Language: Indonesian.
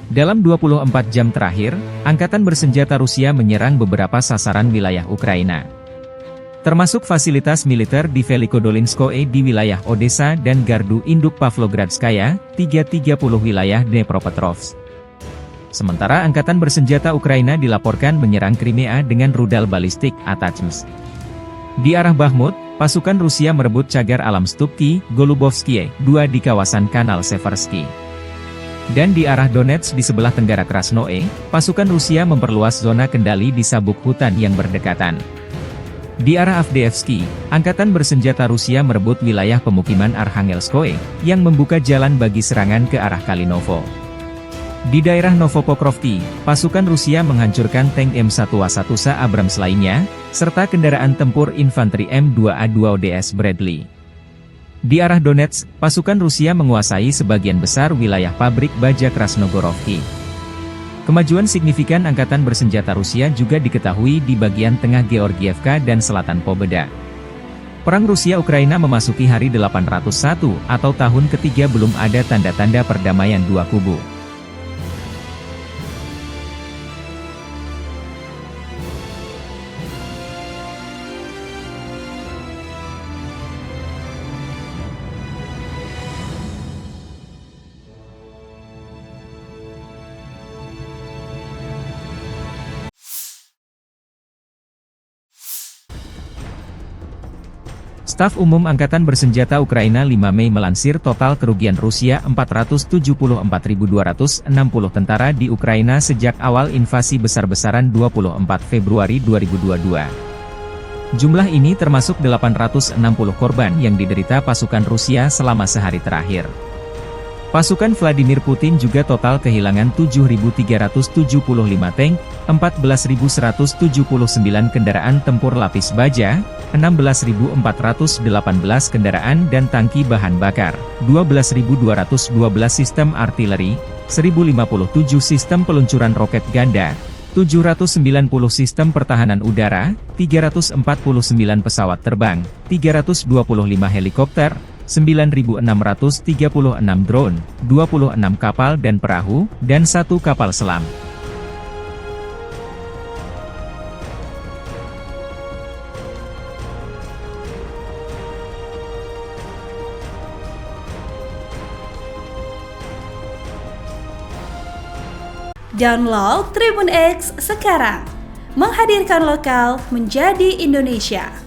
Dalam 24 jam terakhir, Angkatan Bersenjata Rusia menyerang beberapa sasaran wilayah Ukraina. Termasuk fasilitas militer di Velikodolinskoe di wilayah Odessa dan Gardu Induk Pavlogradskaya, 330 wilayah Dnepropetrovsk. Sementara Angkatan Bersenjata Ukraina dilaporkan menyerang Crimea dengan rudal balistik ATACMS. Di arah Bakhmut, pasukan Rusia merebut cagar alam Stupki, Golubovskie, 2 di kawasan Kanal Seversky. Dan di arah Donetsk di sebelah tenggara Krasnoe, pasukan Rusia memperluas zona kendali di sabuk hutan yang berdekatan. Di arah Avdiivsky, Angkatan Bersenjata Rusia merebut wilayah pemukiman Arkhangelskoe, yang membuka jalan bagi serangan ke arah Kalinovo. Di daerah Novopokrovki, pasukan Rusia menghancurkan tank M1A1 Abrams lainnya, serta kendaraan tempur infanteri M2A2ODS Bradley. Di arah Donetsk, pasukan Rusia menguasai sebagian besar wilayah pabrik baja Krasnogorovki. Kemajuan signifikan Angkatan Bersenjata Rusia juga diketahui di bagian tengah Georgievka dan selatan Pobeda. Perang Rusia-Ukraina memasuki hari 801 atau tahun ketiga belum ada tanda-tanda perdamaian dua kubu. Staf Umum Angkatan Bersenjata Ukraina 5 Mei melansir total kerugian Rusia 474.260 tentara di Ukraina sejak awal invasi besar-besaran 24 Februari 2022. Jumlah ini termasuk 860 korban yang diderita pasukan Rusia selama sehari terakhir. Pasukan Vladimir Putin juga total kehilangan 7.375 tank, 14.179 kendaraan tempur lapis baja, 16.418 kendaraan dan tangki bahan bakar, 12.212 sistem artileri, 1.057 sistem peluncuran roket ganda, 790 sistem pertahanan udara, 349 pesawat terbang, 325 helikopter, 9.636 drone, 26 kapal dan perahu, dan 1 kapal selam. Download Tribun X sekarang, menghadirkan lokal menjadi Indonesia.